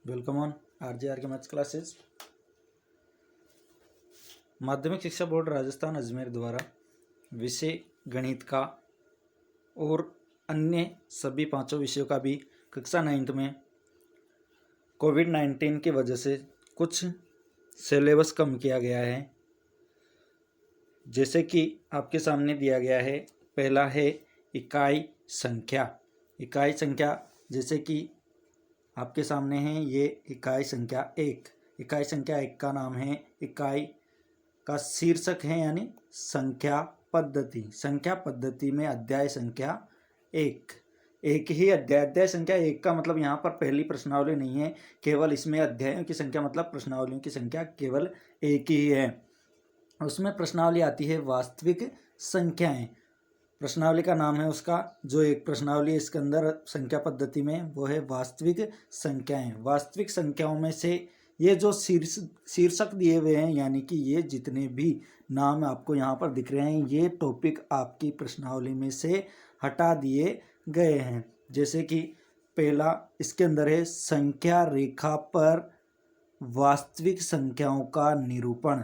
Welcome on are के maths classes. माध्यमिक शिक्षा बोर्ड राजस्थान अजमेर द्वारा विषय गणित का और अन्य सभी पांचों विषयों का भी कक्षा 9th में कोविड-19 की वजह से कुछ सिलेबस कम किया गया है। जैसे कि आपके सामने दिया गया है, पहला है इकाई संख्या। इकाई संख्या जैसे कि आपके सामने है, ये इकाई संख्या 1। इकाई संख्या 1 का नाम है, इकाई का शीर्षक है यानी संख्या पद्धति। संख्या पद्धति में अध्याय संख्या 1। एक ही अध्याय संख्या 1 का मतलब यहाँ पर पहली प्रश्नावली नहीं है, केवल इसमें अध्यायों की संख्या मतलब प्रश्नावलियों की संख्या केवल एक ही है। उसमें प्रश्नावली आती है वास्तविक संख्याएं। प्रश्नावली का नाम है उसका, जो एक प्रश्नावली इसके अंदर संख्या पद्धति में, वो है वास्तविक संख्याएं। वास्तविक संख्याओं में से ये जो शीर्षक दिए हुए हैं, यानी कि ये जितने भी नाम आपको यहाँ पर दिख रहे हैं, ये टॉपिक आपकी प्रश्नावली में से हटा दिए गए हैं। जैसे कि पहला इसके अंदर है संख्या रेखा पर वास्तविक संख्याओं का निरूपण।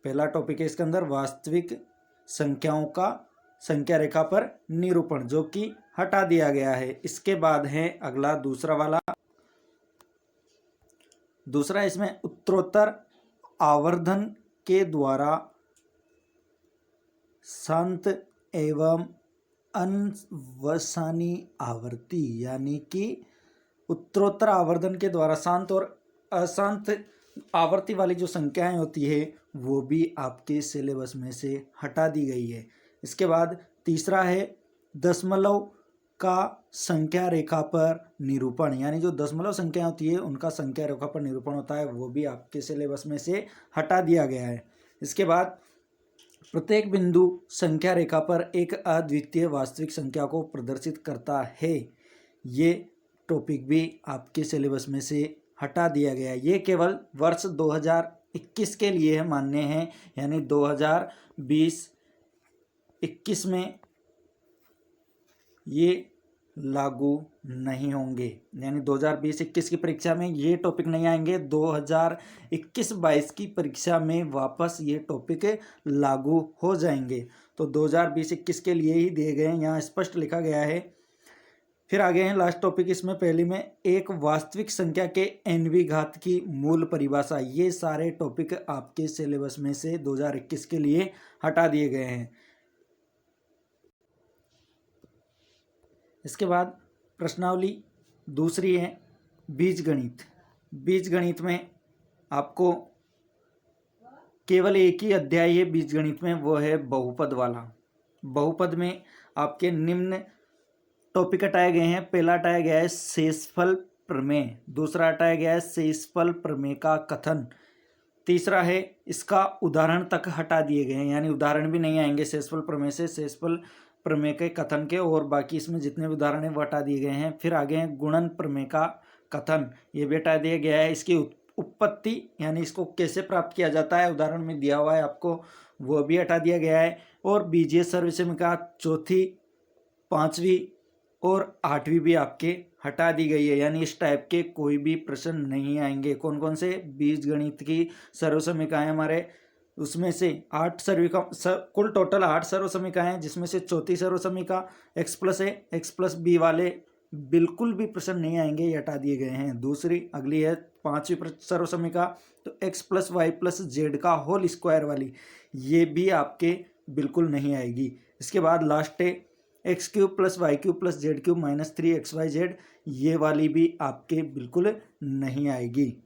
पहला टॉपिक है इसके अंदर वास्तविक संख्याओं का संख्या रेखा पर निरूपण, जो कि हटा दिया गया है। इसके बाद है अगला दूसरा इसमें उत्तरोत्तर आवर्धन के द्वारा शांत एवं अनवसानी आवर्ती, यानी कि उत्तरोत्तर आवर्धन के द्वारा शांत और अशांत आवर्ती वाली जो संख्याएं होती है वो भी आपके सिलेबस में से हटा दी गई है। इसके बाद तीसरा है दशमलव का संख्या रेखा पर निरूपण, यानी जो दशमलव संख्या होती है उनका संख्या रेखा पर निरूपण होता है, वो भी आपके सिलेबस में से हटा दिया गया है। इसके बाद प्रत्येक बिंदु संख्या रेखा पर एक अद्वितीय वास्तविक संख्या को प्रदर्शित करता है, ये टॉपिक भी आपके सिलेबस में से हटा दिया गया है। ये केवल वर्ष 2021 के लिए मान्य है, यानी 2020-21 में ये लागू नहीं होंगे, यानी 2020-21 की परीक्षा में ये टॉपिक नहीं आएंगे। 2021-22 की परीक्षा में वापस ये टॉपिक लागू हो जाएंगे। तो 2020-21 के लिए ही दिए गए हैं, यहाँ स्पष्ट लिखा गया है। फिर आगे हैं लास्ट टॉपिक, इसमें पहली में एक वास्तविक संख्या के nवीं घात की मूल परिभाषा। ये सारे टॉपिक आपके सिलेबस में से 2021 के लिए हटा दिए गए हैं। इसके बाद प्रश्नावली दूसरी है बीजगणित। बीजगणित में आपको केवल एक ही अध्याय है बीजगणित में, वो है बहुपद वाला। बहुपद में आपके निम्न टॉपिक हटाए गए हैं। पहला हटाया गया है शेषफल प्रमेय, दूसरा हटाया गया है शेषफल प्रमेय का कथन, तीसरा है इसका उदाहरण तक हटा दिए गए हैं, यानी उदाहरण भी नहीं आएंगे शेषफल प्रमेय से, शेषफल प्रमेय के कथन के, और बाकी इसमें जितने भी उदाहरण हैं वो हटा दिए गए हैं। फिर आगे हैं गुणन प्रमेय का कथन, ये भी हटा दिया गया है। इसकी उत्पत्ति यानी इसको कैसे प्राप्त किया जाता है, उदाहरण में दिया हुआ है आपको, वो भी हटा दिया गया है। और बीजीय सर्वसमीकरण का चौथी, पाँचवीं और 8वीं भी आपके हटा दी गई है, यानी इस टाइप के कोई भी प्रश्न नहीं आएंगे। कौन कौन से बीजगणित की सर्वसमीकरण हमारे, उसमें से 8 कुल टोटल 8 सर्वसमीकरण हैं, जिसमें से चौथी सर्वसमीकरण x प्लस ए एक्स प्लस बी वाले बिल्कुल भी प्रश्न नहीं आएंगे, ये हटा दिए गए हैं। दूसरी अगली है 5वीं सर्वसमीकरण, तो x plus y plus z का होल स्क्वायर वाली, ये भी आपके बिल्कुल नहीं आएगी। इसके बाद लास्ट है x cube plus y cube plus z cube minus 3xyz, ये वाली भी आपके बिल्कुल नहीं आएगी।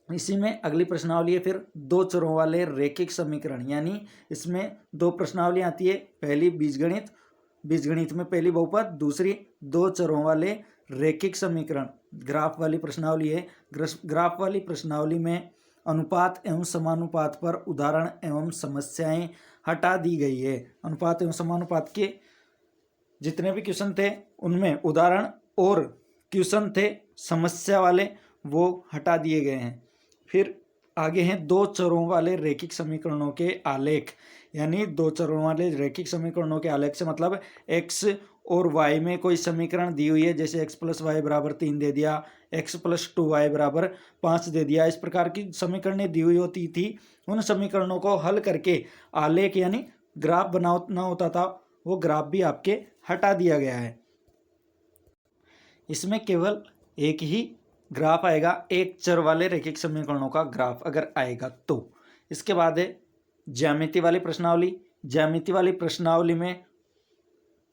इसी में अगली प्रश्नावली है फिर दो चरों वाले रैखिक समीकरण, यानी इसमें दो प्रश्नावली आती है। पहली बीजगणित, बीजगणित में पहली बहुपद, दूसरी दो चरों वाले रैखिक समीकरण ग्राफ वाली प्रश्नावली है। ग्राफ वाली प्रश्नावली में अनुपात एवं समानुपात पर उदाहरण एवं समस्याएं हटा दी गई है। अनुपात एवं समानुपात के जितने भी क्वेश्चन थे उनमें उदाहरण और क्वेश्चन थे समस्या वाले, वो हटा दिए गए हैं। फिर आगे हैं दो चरों वाले रैखिक समीकरणों के आलेख, यानी दो चरों वाले रैखिक समीकरणों के आलेख से मतलब x और y में कोई समीकरण दी हुई है, जैसे x + y = 3 दे दिया, x + 2y = 5 दे दिया, इस प्रकार की समीकरणें दी हुई होती थी। उन समीकरणों को हल करके आलेख यानी ग्राफ बनाना होता था, वो ग्राफ भी आपके हटा दिया गया है। इसमें केवल एक ही ग्राफ आएगा, एक चर वाले रैखिक समीकरणों का ग्राफ अगर आएगा तो। इसके बाद है ज्यामिति वाली प्रश्नावली। ज्यामिति वाली प्रश्नावली में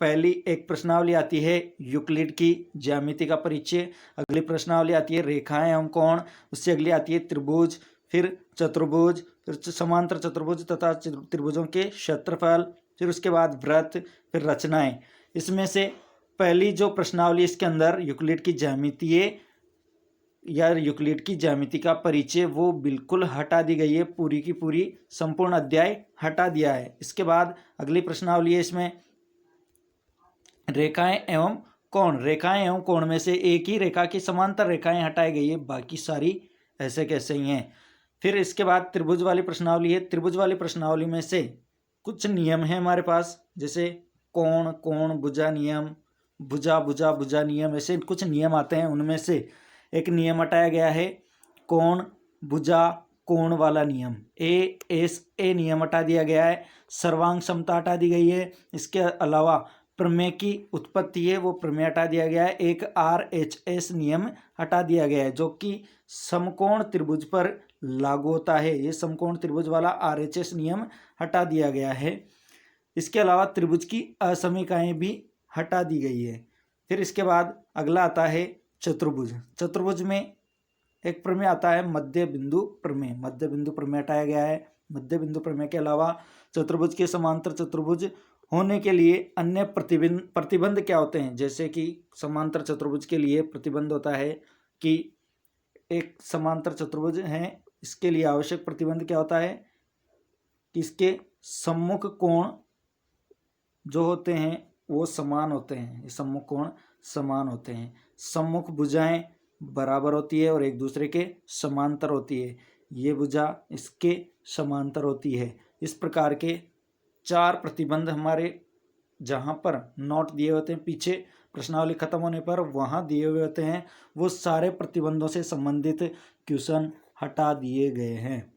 पहली एक प्रश्नावली आती है यूक्लिड की ज्यामिति का परिचय, अगली प्रश्नावली आती है रेखाएं एवं कोण, उससे अगली आती है त्रिभुज, फिर चतुर्भुज, फिर समांतर चतुर्भुज तथा त्रिभुजों के क्षेत्रफल, फिर उसके बाद वृत्त, फिर रचनाएं। इसमें से पहली जो प्रश्नावली इसके अंदर यूक्लिड की ज्यामिति या यूक्लिड की ज्यामिति का परिचय वो बिल्कुल हटा दी गई है, पूरी की पूरी संपूर्ण अध्याय हटा दिया है। इसके बाद अगली प्रश्नावली है इसमें रेखाएं एवं कोण। रेखाएं एवं कोण में से एक ही रेखा की समांतर रेखाएं हटाई गई है, बाकी सारी ऐसे कैसे ही हैं। फिर इसके बाद त्रिभुज वाली प्रश्नावली है। त्रिभुज वाली प्रश्नावली में से कुछ नियम है हमारे पास, जैसे कोण कोण भुजा नियम, भुजा भुजा भुजा नियम, ऐसे कुछ नियम आते हैं। उनमें से एक नियम हटाया गया है कोण भुजा कोण वाला नियम, ए नियम हटा दिया गया है। सर्वांग समता हटा दी गई है। इसके अलावा प्रमेय की उत्पत्ति है वो प्रमेय हटा दिया गया है। एक RHS नियम हटा दिया गया है जो कि समकोण त्रिभुज पर लागू होता है। ये समकोण त्रिभुज वाला RHS नियम हटा दिया गया है। इसके अलावा त्रिभुज की असमीकाएं भी हटा दी गई है। फिर इसके बाद अगला आता है चतुर्भुज। चतुर्भुज में एक प्रमेय आता है मध्य बिंदु प्रमेय। मध्य बिंदु प्रमेय हटाया गया है। मध्य बिंदु प्रमेय के अलावा चतुर्भुज के समांतर चतुर्भुज होने के लिए अन्य प्रतिबंध क्या होते हैं, जैसे कि समांतर चतुर्भुज के लिए प्रतिबंध होता है कि एक समांतर चतुर्भुज है, इसके लिए आवश्यक प्रतिबंध क्या होता है कि इसके सम्मुख कोण जो होते हैं वो समान होते हैं। सम्मुख कोण समान होते हैं। सम्मुख भुजाएं बराबर होती है और एक दूसरे के समांतर होती है। ये भुजा इसके समांतर होती है। इस प्रकार के 4 प्रतिबंध हमारे जहाँ पर नोट दिए होते हैं, पीछे प्रश्नावली खत्म होने पर वहाँ दिए हुए होते हैं, वो सारे प्रतिबंधों से संबंधित क्वेश्चन हटा दिए गए हैं।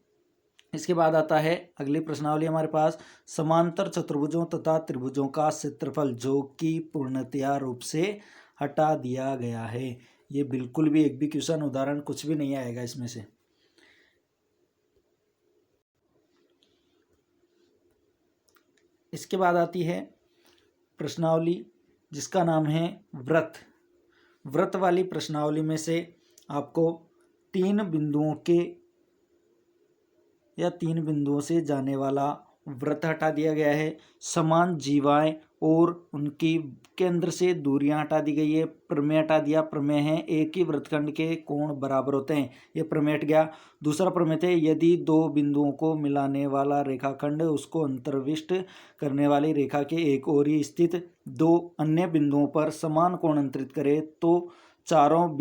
इसके बाद आता है अगली प्रश्नावली हमारे पास समांतर चतुर्भुजों तथा त्रिभुजों का क्षेत्रफल, जो कि पूर्णतया रूप से हटा दिया गया है। ये बिल्कुल भी एक भी क्वेश्चन उदाहरण कुछ भी नहीं आएगा इसमें से। इसके बाद आती है प्रश्नावली जिसका नाम है वृत्त। वृत्त वाली प्रश्नावली में से आपको 3 बिंदुओं से जाने वाला वृत्त हटा दिया गया है। समान जीवाएं और उनकी केंद्र से दूरियां हटा दी गई है। प्रमेय हटा दिया। प्रमेय है एक ही वृत्तखंड के कोण बराबर होते हैं, ये प्रमेय हट गया। दूसरा प्रमेय थे यदि 2 बिंदुओं को मिलाने वाला रेखाखंड उसको अंतर्विष्ट करने वाली रेखा के एक ओर ही स्थित 2 अन्य बिंदुओं पर समान कोण अंतरित करे तो चारों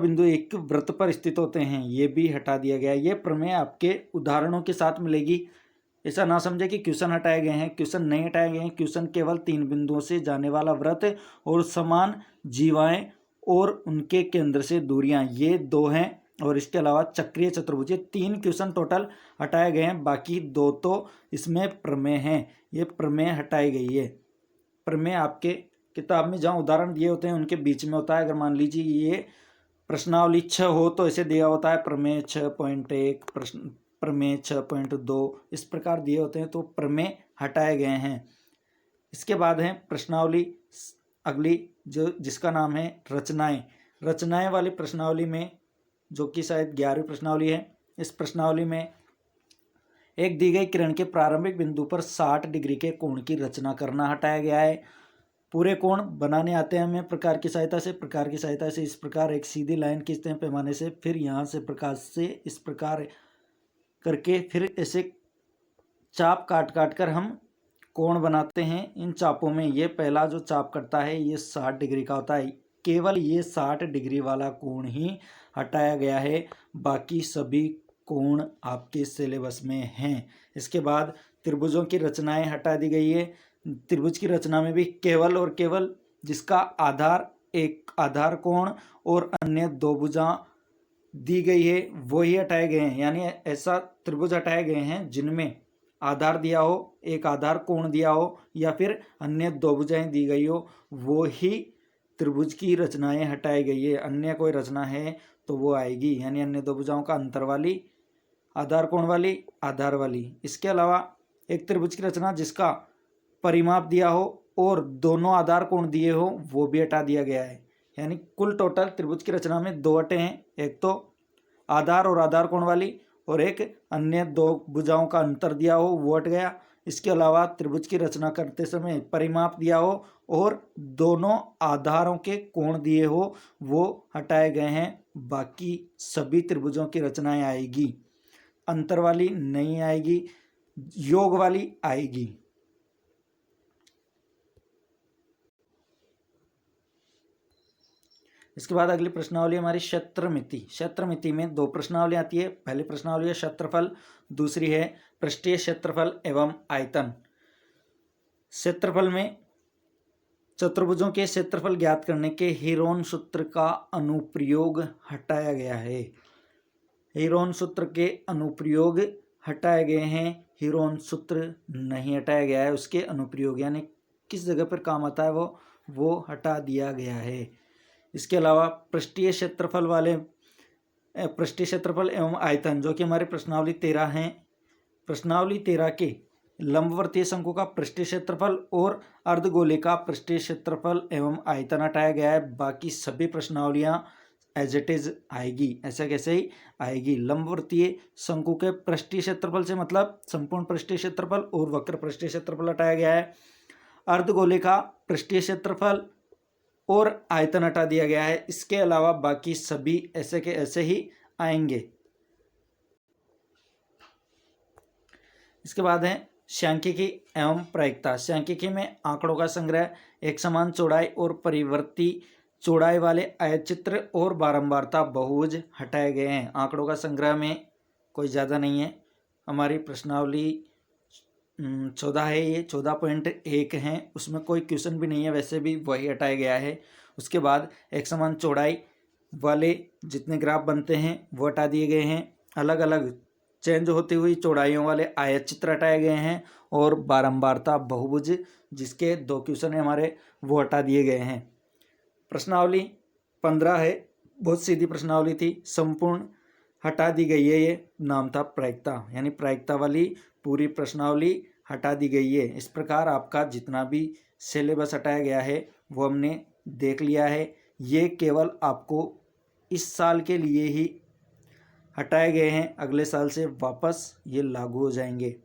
बिंदु एक वृत्त पर स्थित होते हैं, ये भी हटा दिया गया। ये प्रमेय आपके उदाहरणों के साथ मिलेगी। ऐसा ना समझे कि क्वेश्चन हटाए गए हैं, क्वेश्चन नहीं हटाए गए हैं। क्वेश्चन केवल 3 बिंदुओं से जाने वाला वृत्त और समान जीवाएं और उनके केंद्र से दूरियां, ये 2 हैं। और इसके अलावा चक्रीय चतुर्भुज, 3 क्वेश्चन टोटल हटाए गए हैं, बाकी 2 तो इसमें प्रमेय हैं, ये प्रमेय हटाई गई है। प्रमेय आपके किताब में जहाँ उदाहरण दिए होते हैं उनके बीच में होता है। अगर मान लीजिए ये प्रश्नावली 6 हो तो ऐसे दिया होता है प्रमेय 6.1, प्रमेय 6.2, इस प्रकार दिए होते हैं, तो प्रमेय हटाए गए हैं। इसके बाद है प्रश्नावली अगली जिसका नाम है रचनाएं। रचनाएं वाली प्रश्नावली में, जो कि शायद 11वीं प्रश्नावली है, इस प्रश्नावली में एक दी गई किरण के प्रारंभिक बिंदु पर 60 डिग्री के कोण की रचना करना हटाया गया है। पूरे कोण बनाने आते हैं हमें प्रकार की सहायता से। इस प्रकार एक सीधी लाइन खींचते हैं पैमाने से, फिर यहाँ से प्रकाश से इस प्रकार करके फिर ऐसे चाप काट कर हम कोण बनाते हैं। इन चापों में ये पहला जो चाप कटता है ये 60 डिग्री का होता है। केवल ये 60 डिग्री वाला कोण ही हटाया गया है, बाकी सभी कोण आपके सिलेबस में हैं। इसके बाद त्रिभुजों की रचनाएं हटा दी गई है। त्रिभुज की रचना में भी केवल और केवल जिसका आधार एक आधार कोण और अन्य दो भुजा दी गई है वो ही हटाए गए हैं। यानी ऐसा त्रिभुज हटाए गए हैं जिनमें आधार दिया हो, एक आधार कोण दिया हो या फिर अन्य दो भुजाएं दी गई हो, वो ही त्रिभुज की रचनाएं हटाई गई है। अन्य कोई रचना है तो वो आएगी, यानी अन्य दो भुजाओं का अंतर वाली, आधार कोण वाली, आधार वाली। इसके अलावा एक त्रिभुज की रचना जिसका परिमाप दिया हो और दोनों आधार कोण दिए हो वो भी हटा दिया गया है। यानी कुल टोटल त्रिभुज की रचना में दो हटे हैं, एक तो आधार और आधार कोण वाली और एक अन्य दो भुजाओं का अंतर दिया हो वो हट गया। इसके अलावा त्रिभुज की रचना करते समय परिमाप दिया हो और दोनों आधारों के कोण दिए हो वो हटाए गए हैं। बाकी सभी त्रिभुजों की रचनाएं आएगी, अंतर वाली नहीं आएगी, योग वाली आएगी। इसके बाद अगली प्रश्नावली हमारी क्षेत्रमिति। क्षेत्रमिति में दो प्रश्नावली आती है। पहली प्रश्नावली है क्षेत्रफल, दूसरी है पृष्ठीय क्षेत्रफल एवं आयतन। क्षेत्रफल में चतुर्भुजों के क्षेत्रफल ज्ञात करने के हीरोन सूत्र का अनुप्रयोग हटाया गया है। हीरोन सूत्र के अनुप्रयोग हटाए गए हैं, हीरोन सूत्र नहीं हटाया गया है, उसके अनुप्रयोग यानी किस जगह पर काम आता है वो हटा दिया गया है। इसके अलावा पृष्ठीय क्षेत्रफल एवं आयतन जो कि हमारी प्रश्नावली 13 हैं। प्रश्नावली 13 के लंबवर्तीय शंकु का पृष्ठीय क्षेत्रफल और अर्धगोले का पृष्ठीय क्षेत्रफल एवं आयतन हटाया गया है। बाकी सभी प्रश्नावलियां एज इट इज आएगी, ऐसे कैसे ही आएगी। लंबवर्तीय शंकु के पृष्ठीय क्षेत्रफल से मतलब संपूर्ण पृष्ठीय क्षेत्रफल और वक्र पृष्ठीय क्षेत्रफल हटाया गया है। अर्धगोले का पृष्ठीय क्षेत्रफल और आयतन हटा दिया गया है। इसके अलावा बाकी सभी ऐसे के ऐसे ही आएंगे। इसके बाद है सांख्यिकी एवं प्रायिकता। सांख्यिकी में आंकड़ों का संग्रह, एक समान चौड़ाई और परिवर्ती चौड़ाई वाले आयतचित्र और बारंबारता बहुभुज हटाए गए हैं। आंकड़ों का संग्रह में कोई ज़्यादा नहीं है। हमारी प्रश्नावली 14 है, ये 14.1 हैं, उसमें कोई क्वेश्चन भी नहीं है, वैसे भी वही हटाया गया है। उसके बाद एक समान चौड़ाई वाले जितने ग्राफ बनते हैं वो हटा दिए गए हैं। अलग अलग चेंज होती हुई चौड़ाइयों वाले आयत चित्र हटाए गए हैं और बारंबारता बहुभुज जिसके दो क्वेश्चन है हमारे वो हटा दिए गए हैं। प्रश्नावली 15 है, बहुत सीधी प्रश्नावली थी, संपूर्ण हटा दी गई है। ये नाम था प्रायिकता, यानी प्रायिकता वाली पूरी प्रश्नावली हटा दी गई है। इस प्रकार आपका जितना भी सिलेबस हटाया गया है वो हमने देख लिया है। ये केवल आपको इस साल के लिए ही हटाए गए हैं, अगले साल से वापस ये लागू हो जाएंगे।